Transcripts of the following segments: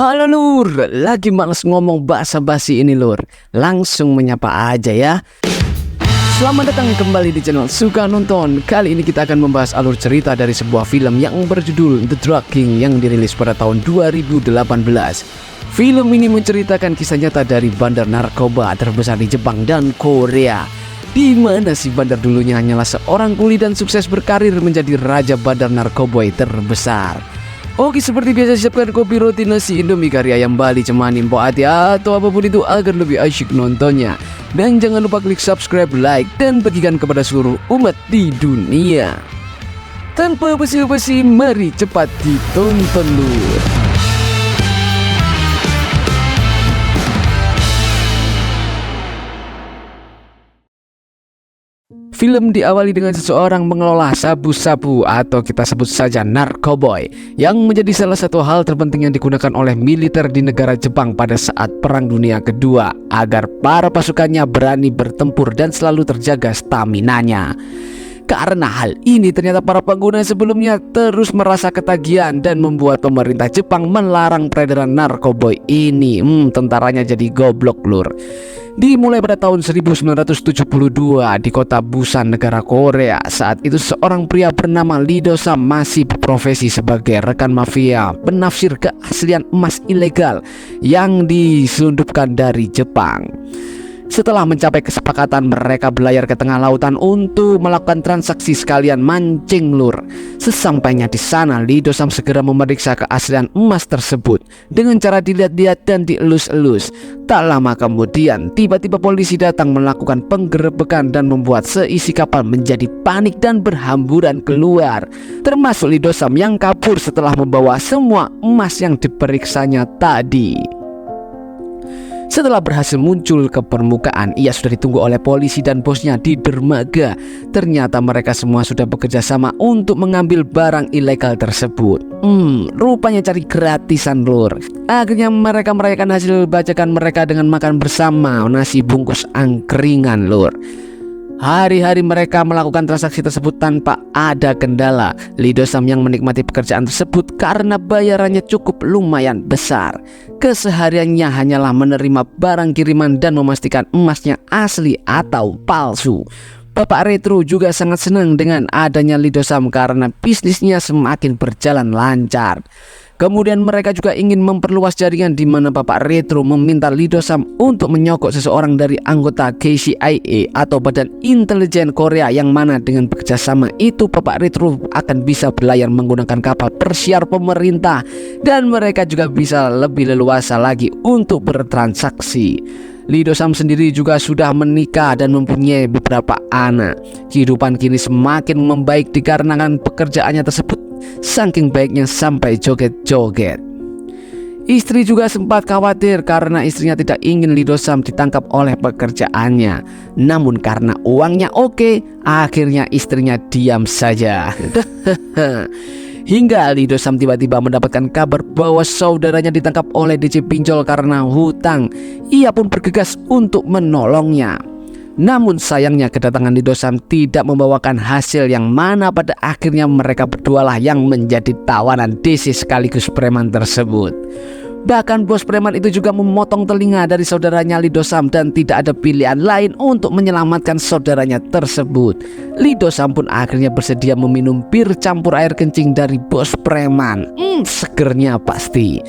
Halo Lur, lagi males ngomong basa-basi ini Lur. Langsung menyapa aja ya. Selamat datang kembali di channel Suka Nonton. Kali ini kita akan membahas alur cerita dari sebuah film yang berjudul The Drug King yang dirilis pada tahun 2018. Film ini menceritakan kisah nyata dari bandar narkoba terbesar di Jepang dan Korea, di mana si bandar dulunya hanyalah seorang kuli dan sukses berkarir menjadi raja bandar narkoba terbesar. Oke, seperti biasa siapkan kopi, roti, nasi, indomie, kari ayam Bali, cemanin, po ati atau apapun itu agar lebih asyik nontonnya. Dan jangan lupa klik subscribe, like, dan bagikan kepada seluruh umat di dunia. Tanpa basa-basi, mari cepat ditonton Lur. Film diawali dengan seseorang mengelola sabu-sabu atau kita sebut saja narkoboy, yang menjadi salah satu hal terpenting yang digunakan oleh militer di negara Jepang pada saat Perang Dunia Kedua agar para pasukannya berani bertempur dan selalu terjaga staminanya. Karena hal ini ternyata para pengguna sebelumnya terus merasa ketagihan dan membuat pemerintah Jepang melarang peredaran narkoboy ini. Tentaranya jadi goblok Lur. Dimulai pada tahun 1972 di kota Busan, negara Korea. Saat itu seorang pria bernama Lee Do-sam masih berprofesi sebagai rekan mafia penafsir keaslian emas ilegal yang diselundupkan dari Jepang. Setelah mencapai kesepakatan, mereka berlayar ke tengah lautan untuk melakukan transaksi sekalian mancing Lur. Sesampainya di sana, Lee Do-sam segera memeriksa keaslian emas tersebut dengan cara dilihat-lihat dan dielus-elus. Tak lama kemudian, tiba-tiba polisi datang melakukan penggerebekan dan membuat seisi kapal menjadi panik dan berhamburan keluar, termasuk Lee Do-sam yang kabur setelah membawa semua emas yang diperiksanya tadi. Setelah berhasil muncul ke permukaan, ia sudah ditunggu oleh polisi dan bosnya di dermaga. Ternyata mereka semua sudah bekerja sama untuk mengambil barang ilegal tersebut. Rupanya cari gratisan Lur. Akhirnya mereka merayakan hasil bajakan mereka dengan makan bersama nasi bungkus angkringan Lur. Hari-hari mereka melakukan transaksi tersebut tanpa ada kendala. Lee Do-sam yang menikmati pekerjaan tersebut karena bayarannya cukup lumayan besar. Kesehariannya hanyalah menerima barang kiriman dan memastikan emasnya asli atau palsu. Bapak Retro juga sangat senang dengan adanya Lee Do-sam karena bisnisnya semakin berjalan lancar. Kemudian mereka juga ingin memperluas jaringan, di mana Bapak Retro meminta Lee Do-sam untuk menyogok seseorang dari anggota KCIA atau Badan Intelijen Korea, yang mana dengan bekerjasama itu Bapak Retro akan bisa berlayar menggunakan kapal persiar pemerintah dan mereka juga bisa lebih leluasa lagi untuk bertransaksi. Lee Do-sam sendiri juga sudah menikah dan mempunyai beberapa anak. Kehidupan kini semakin membaik dikarenakan pekerjaannya tersebut saking baiknya sampai joget-joget. Istri juga sempat khawatir karena istrinya tidak ingin Lee Do-sam ditangkap oleh pekerjaannya. Namun karena uangnya oke, akhirnya istrinya diam saja. Hingga Lee Do-sam tiba-tiba mendapatkan kabar bahwa saudaranya ditangkap oleh DJ pinjol karena hutang. Ia pun bergegas untuk menolongnya. Namun sayangnya kedatangan Lee Do-sam tidak membawakan hasil, yang mana pada akhirnya mereka berdualah yang menjadi tawanan DC sekaligus preman tersebut. Bahkan bos preman itu juga memotong telinga dari saudaranya Lee Do-sam dan tidak ada pilihan lain untuk menyelamatkan saudaranya tersebut. Lee Do-sam pun akhirnya bersedia meminum bir campur air kencing dari bos preman. Segernya pasti.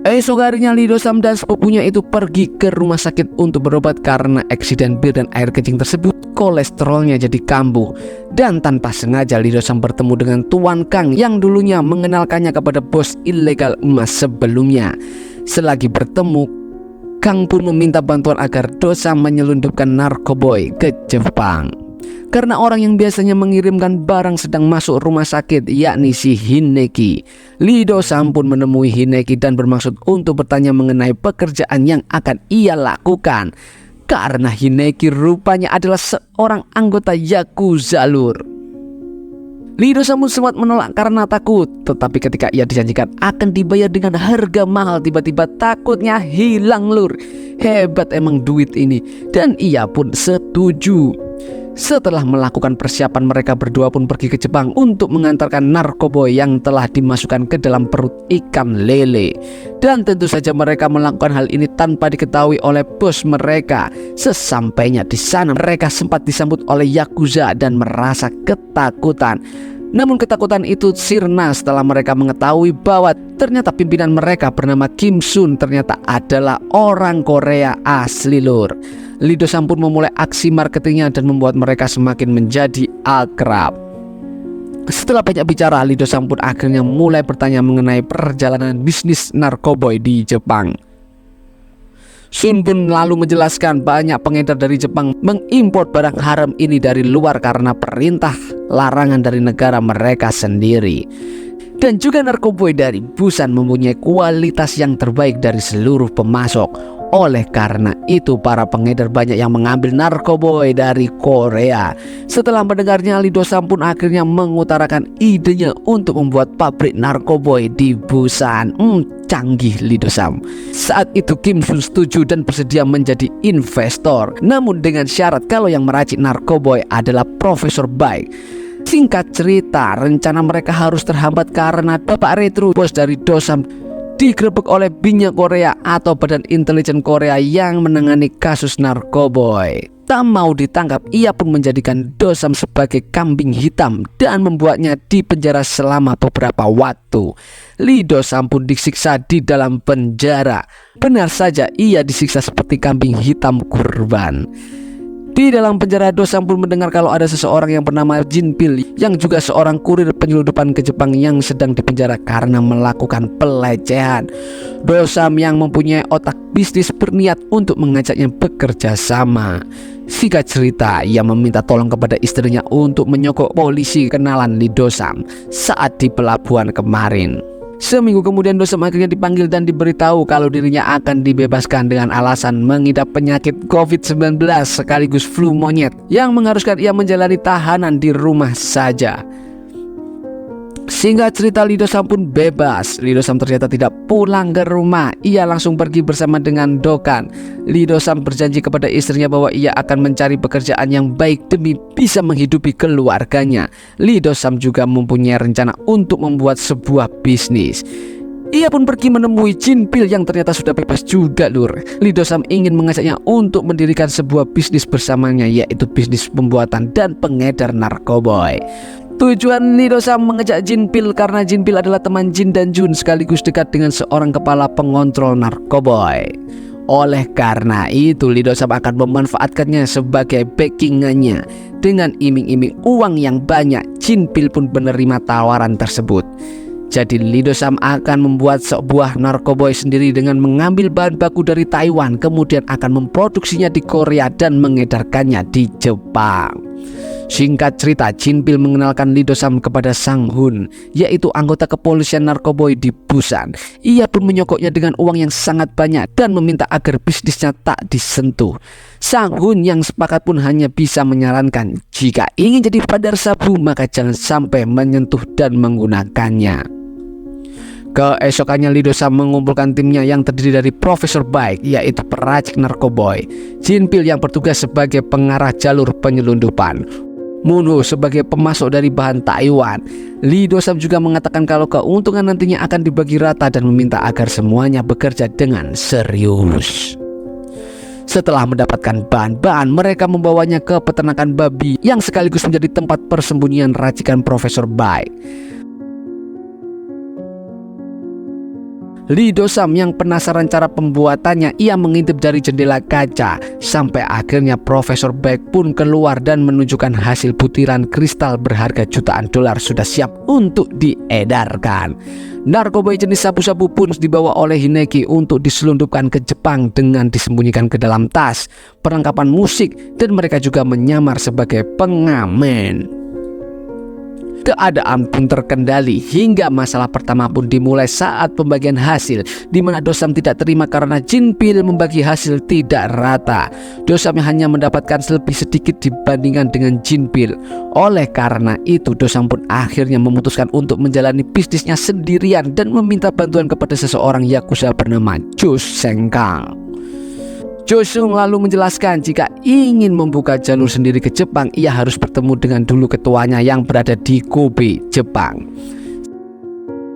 Esok harinya Lee Do-sam dan sepupunya itu pergi ke rumah sakit untuk berobat karena eksiden bir dan air kencing tersebut kolesterolnya jadi kambuh. Dan tanpa sengaja Lee Do-sam bertemu dengan Tuan Kang yang dulunya mengenalkannya kepada bos ilegal emas sebelumnya. Selagi bertemu, Kang pun meminta bantuan agar Do-sam menyelundupkan narkoboy ke Jepang. Karena orang yang biasanya mengirimkan barang sedang masuk rumah sakit, yakni si Hideki. Lee Do-sam pun menemui Hideki dan bermaksud untuk bertanya mengenai pekerjaan yang akan ia lakukan. Karena Hideki rupanya adalah seorang anggota Yakuza Lur. Lee Do-sam pun sempat menolak karena takut, tetapi ketika ia dijanjikan akan dibayar dengan harga mahal, tiba-tiba takutnya hilang Lur. Hebat emang duit ini, dan ia pun setuju. Setelah melakukan persiapan, mereka berdua pun pergi ke Jepang untuk mengantarkan narkoboy yang telah dimasukkan ke dalam perut ikan lele. Dan tentu saja mereka melakukan hal ini tanpa diketahui oleh bos mereka. Sesampainya di sana, mereka sempat disambut oleh Yakuza dan merasa ketakutan. Namun ketakutan itu sirna setelah mereka mengetahui bahwa ternyata pimpinan mereka bernama Kim Sun ternyata adalah orang Korea asli, lur. Lee Do-sam pun memulai aksi marketingnya dan membuat mereka semakin menjadi akrab. Setelah banyak bicara, Lee Do-sam pun akhirnya mulai bertanya mengenai perjalanan bisnis narkoboy di Jepang. Sun pun lalu menjelaskan banyak pengedar dari Jepang mengimpor barang haram ini dari luar karena perintah larangan dari negara mereka sendiri. Dan juga narkoboy dari Busan mempunyai kualitas yang terbaik dari seluruh pemasok. Oleh karena itu para pengedar banyak yang mengambil narkoboy dari Korea. Setelah mendengarnya, Lee Do-sam pun akhirnya mengutarakan idenya untuk membuat pabrik narkoboy di Busan. Canggih Lee Do-sam. Saat itu Kim Sun setuju dan bersedia menjadi investor, namun dengan syarat kalau yang meracik narkoboy adalah Profesor Baik. Singkat cerita, rencana mereka harus terhambat karena Bapak Retro, bos dari Do-sam, digerebek oleh Binnya Korea atau Badan Intelijen Korea yang menangani kasus narkoboy. Tak mau ditangkap, ia pun menjadikan Do-sam sebagai kambing hitam dan membuatnya di penjara selama beberapa waktu. Lee Do-sam pun disiksa di dalam penjara. Benar saja, ia disiksa seperti kambing hitam kurban. Di dalam penjara, Do-sam pun mendengar kalau ada seseorang yang bernama Jin Pil yang juga seorang kurir penyelundupan ke Jepang yang sedang dipenjara karena melakukan pelecehan. Do-sam yang mempunyai otak bisnis berniat untuk mengajaknya bekerja sama. Singkat cerita, ia meminta tolong kepada istrinya untuk menyogok polisi kenalan Lee Do-sam saat di pelabuhan kemarin. Seminggu kemudian Do-sam akhirnya dipanggil dan diberitahu kalau dirinya akan dibebaskan dengan alasan mengidap penyakit COVID-19 sekaligus flu monyet yang mengharuskan ia menjalani tahanan di rumah saja. Singkat cerita, Lee Do-sam pun bebas. Lee Do-sam ternyata tidak pulang ke rumah. Ia langsung pergi bersama dengan Dokan. Lee Do-sam berjanji kepada istrinya bahwa ia akan mencari pekerjaan yang baik demi bisa menghidupi keluarganya. Lee Do-sam juga mempunyai rencana untuk membuat sebuah bisnis. Ia pun pergi menemui Jin Pil yang ternyata sudah bebas juga, lur. Lee Do-sam ingin mengajaknya untuk mendirikan sebuah bisnis bersamanya, yaitu bisnis pembuatan dan pengedar narkoboy. Tujuan Lee Do-sam mengajak Jin Pil karena Jin Pil adalah teman Jin dan Jun sekaligus dekat dengan seorang kepala pengontrol narkoboy. Oleh karena itu, Lee Do-sam akan memanfaatkannya sebagai backingannya. Dengan iming-iming uang yang banyak, Jin Pil pun menerima tawaran tersebut. Jadi Lee Do-sam akan membuat sebuah narkoboy sendiri dengan mengambil bahan baku dari Taiwan, kemudian akan memproduksinya di Korea dan mengedarkannya di Jepang. Singkat cerita, Jin Pil mengenalkan Lee Do-sam kepada Sang Hun, yaitu anggota kepolisian narkoboy di Busan. Ia pun menyogoknya dengan uang yang sangat banyak dan meminta agar bisnisnya tak disentuh. Sang Hun yang sepakat pun hanya bisa menyarankan, jika ingin jadi bandar sabu maka jangan sampai menyentuh dan menggunakannya. Keesokannya Lee Do-sam mengumpulkan timnya yang terdiri dari Profesor Baik, yaitu peracik narkoboy, Jin Pil yang bertugas sebagai pengarah jalur penyelundupan, Moon-ho sebagai pemasok dari bahan Taiwan. Lee Do-sam juga mengatakan kalau keuntungan nantinya akan dibagi rata dan meminta agar semuanya bekerja dengan serius. Setelah mendapatkan bahan-bahan, mereka membawanya ke peternakan babi yang sekaligus menjadi tempat persembunyian racikan Profesor Baik. Lee Do-sam yang penasaran cara pembuatannya, ia mengintip dari jendela kaca sampai akhirnya Profesor Baik pun keluar dan menunjukkan hasil butiran kristal berharga jutaan dolar sudah siap untuk diedarkan. Narkoboy jenis sabu-sabu pun dibawa oleh Hideki untuk diselundupkan ke Jepang dengan disembunyikan ke dalam tas, perlengkapan musik, dan mereka juga menyamar sebagai pengamen. Keadaan pun terkendali hingga masalah pertama pun dimulai saat pembagian hasil, di mana Do-sam tidak terima karena Jin Pil membagi hasil tidak rata. Do-sam hanya mendapatkan lebih sedikit dibandingkan dengan Jin Pil. Oleh karena itu, Do-sam pun akhirnya memutuskan untuk menjalani bisnisnya sendirian dan meminta bantuan kepada seseorang yakuza bernama Jo Seng-kang. Josung lalu menjelaskan jika ingin membuka jalur sendiri ke Jepang, ia harus bertemu dengan dulu ketuanya yang berada di Kobe, Jepang.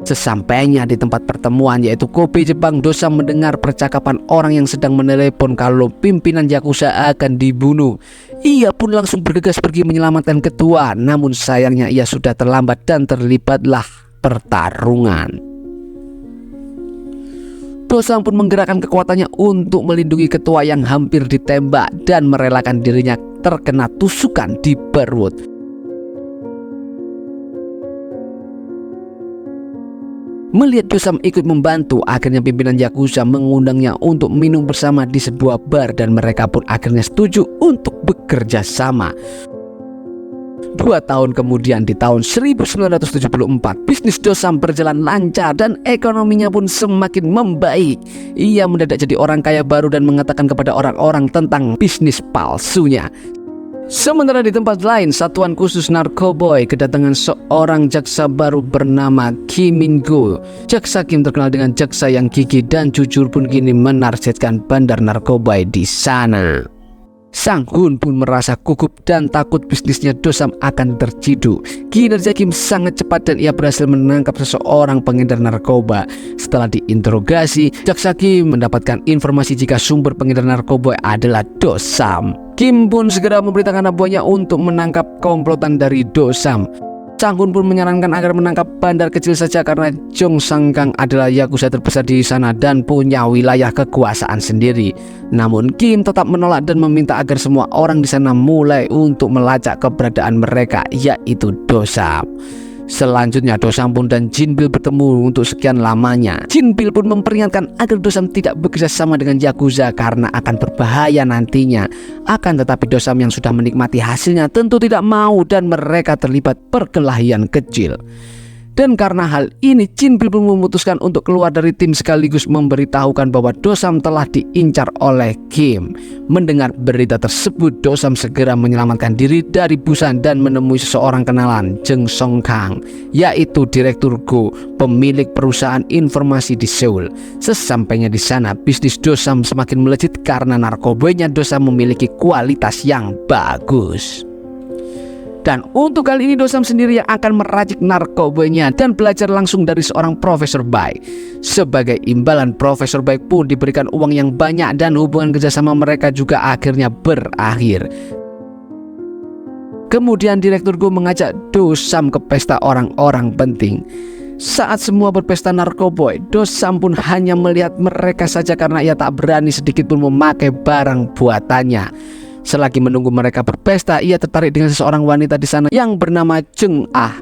Sesampainya di tempat pertemuan yaitu Kobe, Jepang, Dosam mendengar percakapan orang yang sedang menelepon kalau pimpinan Yakuza akan dibunuh. Ia pun langsung bergegas pergi menyelamatkan ketua, namun sayangnya ia sudah terlambat dan terlibatlah pertarungan. Dosam pun menggerakkan kekuatannya untuk melindungi ketua yang hampir ditembak dan merelakan dirinya terkena tusukan di perut. Melihat Dosam ikut membantu, akhirnya pimpinan Yakuza mengundangnya untuk minum bersama di sebuah bar dan mereka pun akhirnya setuju untuk bekerja sama. 2 tahun kemudian di tahun 1974 bisnis Dosam berjalan lancar dan ekonominya pun semakin membaik. Ia mendadak jadi orang kaya baru dan mengatakan kepada orang-orang tentang bisnis palsunya. Sementara di tempat lain, satuan khusus Narkoboy kedatangan seorang jaksa baru bernama Kim Min-go. Jaksa Kim terkenal dengan jaksa yang gigih dan jujur pun kini menargetkan bandar Narkoboy di sana. Sang Hun pun merasa gugup dan takut bisnisnya Dosam akan terciduk. Kinerja Kim sangat cepat dan ia berhasil menangkap seseorang pengedar narkoba. Setelah diinterogasi, jaksa Kim mendapatkan informasi jika sumber pengedar narkoba adalah Dosam. Kim pun segera memerintahkan anak buahnya untuk menangkap komplotan dari Dosam. Sang Hun pun menyarankan agar menangkap bandar kecil saja karena Jong Sang-kang adalah yakuza terbesar di sana dan punya wilayah kekuasaan sendiri. Namun Kim tetap menolak dan meminta agar semua orang di sana mulai untuk melacak keberadaan mereka, yaitu Dosam. Selanjutnya Dosam pun dan Jinbil bertemu untuk sekian lamanya. Jinbil pun memperingatkan agar Dosam tidak bekerja sama dengan yakuza karena akan berbahaya nantinya. Akan tetapi Dosam yang sudah menikmati hasilnya tentu tidak mau dan mereka terlibat perkelahian kecil. Dan karena hal ini Jinbil pun memutuskan untuk keluar dari tim sekaligus memberitahukan bahwa Dosam telah diincar oleh Kim. Mendengar berita tersebut, Dosam segera menyelamatkan diri dari Busan dan menemui seseorang kenalan, Jeng Song-kang, yaitu Direktur Go, pemilik perusahaan informasi di Seoul. Sesampainya di sana, bisnis Dosam semakin melejit karena narkoboynya Dosam memiliki kualitas yang bagus. Dan untuk kali ini Dosam sendiri yang akan meracik narkoboynya dan belajar langsung dari seorang Profesor Baik. Sebagai imbalan, Profesor Baik pun diberikan uang yang banyak dan hubungan kerjasama mereka juga akhirnya berakhir. Kemudian Direktur Go mengajak Dosam ke pesta orang-orang penting. Saat semua berpesta narkoboy, Dosam pun hanya melihat mereka saja karena ia tak berani sedikit pun memakai barang buatannya. Selagi menunggu mereka berpesta, ia tertarik dengan seseorang wanita di sana yang bernama Jeng Ah.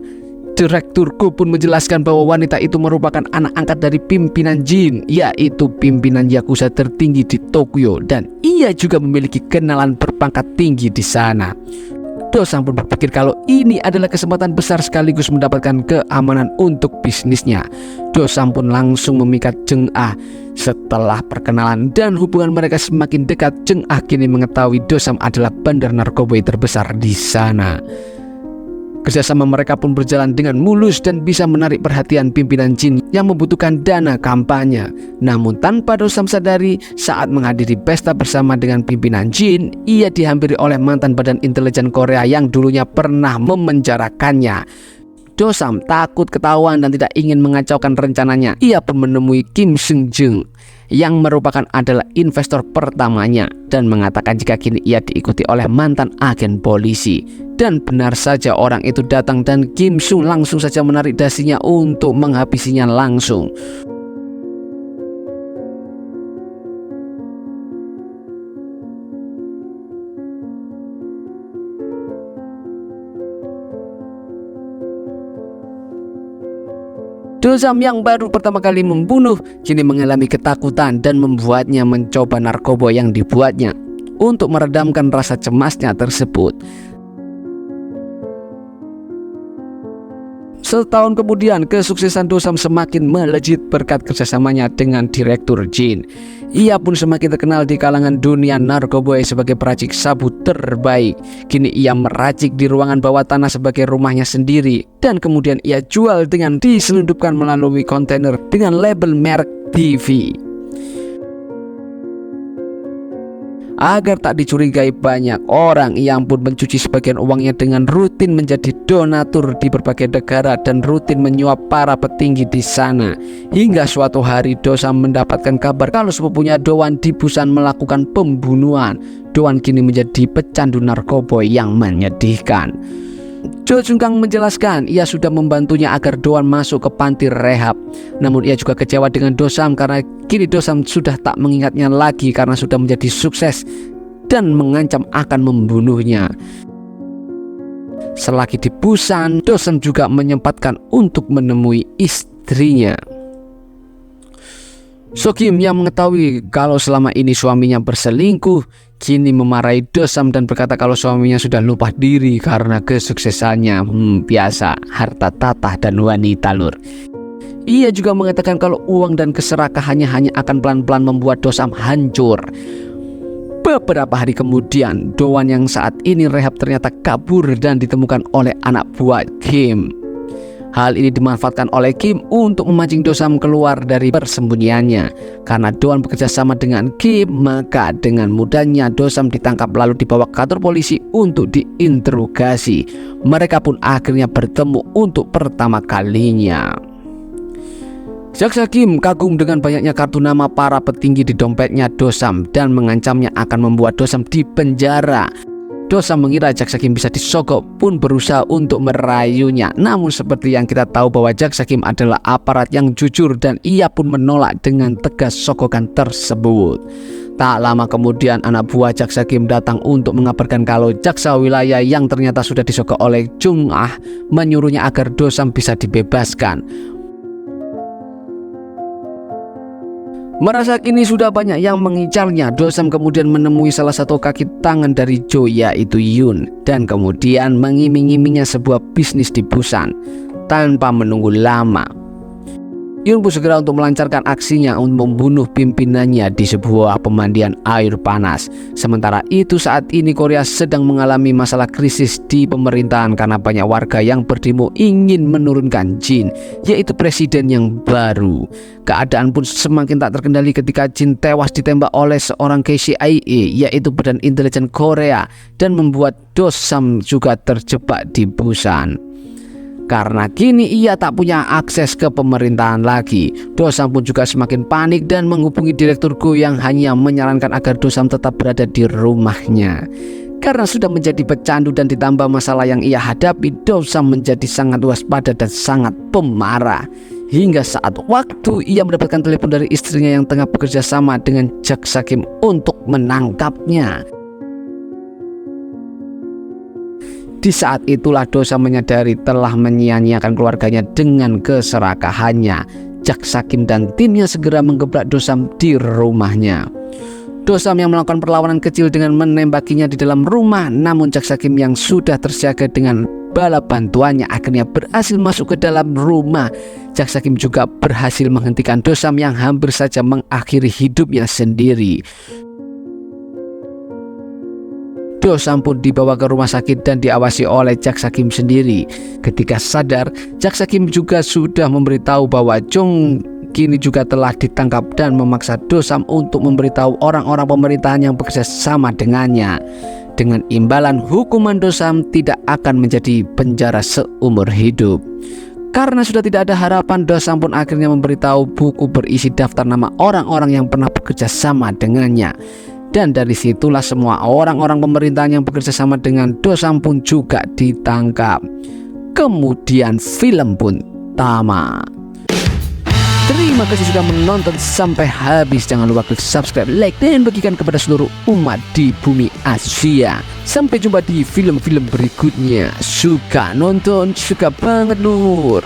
Direktur Go pun menjelaskan bahwa wanita itu merupakan anak angkat dari pimpinan Jin, yaitu pimpinan yakuza tertinggi di Tokyo, dan ia juga memiliki kenalan berpangkat tinggi di sana. Dosam pun berpikir kalau ini adalah kesempatan besar sekaligus mendapatkan keamanan untuk bisnisnya. Dosam pun langsung memikat Jeng Ah. Setelah perkenalan dan hubungan mereka semakin dekat, Jeng Ah kini mengetahui Dosam adalah bandar narkoba terbesar di sana. Kerjasama mereka pun berjalan dengan mulus dan bisa menarik perhatian pimpinan Jin yang membutuhkan dana kampanye. Namun tanpa Dosam sadari, saat menghadiri pesta bersama dengan pimpinan Jin, ia dihampiri oleh mantan badan intelijen Korea yang dulunya pernah memenjarakannya. Dosam takut ketahuan dan tidak ingin mengacaukan rencananya. Ia pun menemui Kim Seung-jung yang merupakan adalah investor pertamanya dan mengatakan jika kini ia diikuti oleh mantan agen polisi. Dan benar saja orang itu datang dan Kim Seung langsung saja menarik dasinya untuk menghabisinya langsung. Dosam yang baru pertama kali membunuh kini mengalami ketakutan dan membuatnya mencoba narkoba yang dibuatnya untuk meredamkan rasa cemasnya tersebut. Setahun kemudian, kesuksesan Dosam semakin melejit berkat kerjasamanya dengan Direktur Jin. Ia pun semakin terkenal di kalangan dunia narkoboy sebagai peracik sabu terbaik. Kini ia meracik di ruangan bawah tanah sebagai rumahnya sendiri, dan kemudian ia jual dengan diselundupkan melalui kontainer dengan label merek TV. Agar tak dicurigai banyak orang, ia pun mencuci sebagian uangnya dengan rutin menjadi donatur di berbagai negara dan rutin menyuap para petinggi di sana. Hingga suatu hari Dosam mendapatkan kabar kalau sepupunya Doan di Busan melakukan pembunuhan. Doan kini menjadi pecandu narkoba yang menyedihkan. Jo Jung Kang menjelaskan ia sudah membantunya agar Doan masuk ke panti rehab. Namun ia juga kecewa dengan Dosam karena kini Dosam sudah tak mengingatnya lagi karena sudah menjadi sukses dan mengancam akan membunuhnya. Selagi di Busan, Dosam juga menyempatkan untuk menemui istrinya. So Kim yang mengetahui kalau selama ini suaminya berselingkuh, kini memarahi Dosam dan berkata kalau suaminya sudah lupa diri karena kesuksesannya. Biasa, harta tatah dan wanita lur. Ia juga mengatakan kalau uang dan keserakahannya hanya akan pelan-pelan membuat Dosam hancur. Beberapa hari kemudian, Doan yang saat ini rehab ternyata kabur dan ditemukan oleh anak buah Kim. Hal ini dimanfaatkan oleh Kim untuk memancing Dosam keluar dari persembunyiannya. Karena Doan bekerja sama dengan Kim, maka dengan mudahnya Dosam ditangkap lalu dibawa ke kantor polisi untuk diinterogasi. Mereka pun akhirnya bertemu untuk pertama kalinya. Jaksa Kim kagum dengan banyaknya kartu nama para petinggi di dompetnya Dosam dan mengancamnya akan membuat Dosam dipenjara. Dosam mengira Jaksa Kim bisa disogok pun berusaha untuk merayunya. Namun seperti yang kita tahu bahwa Jaksa Kim adalah aparat yang jujur dan ia pun menolak dengan tegas sogokan tersebut. Tak lama kemudian anak buah Jaksa Kim datang untuk mengabarkan kalau jaksa wilayah yang ternyata sudah disogok oleh Jung Ah menyuruhnya agar Dosam bisa dibebaskan. Merasa kini sudah banyak yang mengincarnya, Dosam kemudian menemui salah satu kaki tangan dari Jo yaitu Yun dan kemudian mengiming-imingnya sebuah bisnis di Busan. Tanpa menunggu lama, Yun pun segera untuk melancarkan aksinya untuk membunuh pimpinannya di sebuah pemandian air panas. Sementara itu saat ini Korea sedang mengalami masalah krisis di pemerintahan karena banyak warga yang berdemo ingin menurunkan Jin, yaitu presiden yang baru. Keadaan pun semakin tak terkendali ketika Jin tewas ditembak oleh seorang KCIA yaitu Badan Intelijen Korea dan membuat Dosam juga terjebak di Busan. Karena kini ia tak punya akses ke pemerintahan lagi, Dosam pun juga semakin panik dan menghubungi Direktur Go yang hanya menyarankan agar Dosam tetap berada di rumahnya. Karena sudah menjadi pecandu dan ditambah masalah yang ia hadapi, Dosam menjadi sangat waspada dan sangat pemarah. Hingga saat waktu ia mendapatkan telepon dari istrinya yang tengah bekerja sama dengan Jaksa Kim untuk menangkapnya. Di saat itulah Dosam menyadari telah menyia-nyiakan keluarganya dengan keserakahannya. Jaksa Kim dan timnya segera menggebrak Dosam di rumahnya. Dosam yang melakukan perlawanan kecil dengan menembakinya di dalam rumah, namun Jaksa Kim yang sudah tersiaga dengan bala bantuannya akhirnya berhasil masuk ke dalam rumah. Jaksa Kim juga berhasil menghentikan Dosam yang hampir saja mengakhiri hidupnya sendiri. Dosam pun dibawa ke rumah sakit dan diawasi oleh Jaksa Kim sendiri. Ketika sadar, Jaksa Kim juga sudah memberitahu bahwa Jung kini juga telah ditangkap dan memaksa Dosam untuk memberitahu orang-orang pemerintahan yang bekerja sama dengannya. Dengan imbalan hukuman Dosam tidak akan menjadi penjara seumur hidup. Karena sudah tidak ada harapan, Dosam pun akhirnya memberitahu buku berisi daftar nama orang-orang yang pernah bekerja sama dengannya. Dan dari situlah semua orang-orang pemerintahan yang bekerja sama dengan Dosam pun juga ditangkap. Kemudian film pun tamat. Terima kasih sudah menonton sampai habis. Jangan lupa klik subscribe, like, dan bagikan kepada seluruh umat di bumi Asia. Sampai jumpa di film-film berikutnya. Suka nonton, suka banget lur.